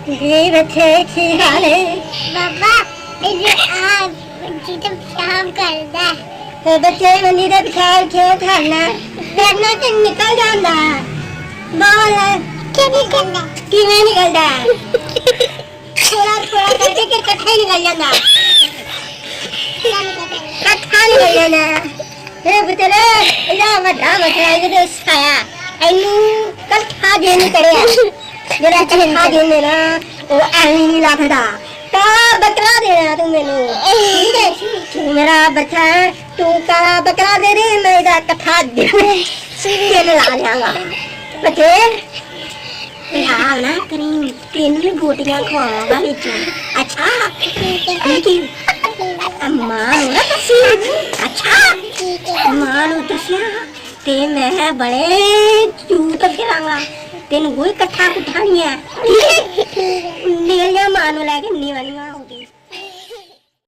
ये बच्चे की हाल है बाबा ये आप जीतम शाम करदा तो बच्चे मंदी दे ख्याल क्यों करना करना तो निकल जाता बोल क्या निकलना किवें निकलदा थोड़ा थोड़ा करके के इकट्ठा ही निकल जाता क्या निकलना इकट्ठा निकल जाना ये बतेरे इला वड्डा बच्चा ये साया एनू कल खा देने करिया जरा खा देने ना वो ऐनी नहीं लगदा का बकरा देना तू मेनू ठीक है तू मेरा बच्चा है तू का बकरा दे दे मैं इधर कथा दे तेल ला जाऊंगा बच्चे यार ना करीं तीन भी गोटियां खवाऊंगा बिच अच्छा लेकिन अम्मा ना दसी अच्छा अम्मा नु दसिया ते मैं बड़े झूठ करांगा तेन कोई कट्ठा कुट्ठा नहीं है ले जा मां नु लेके नी वाली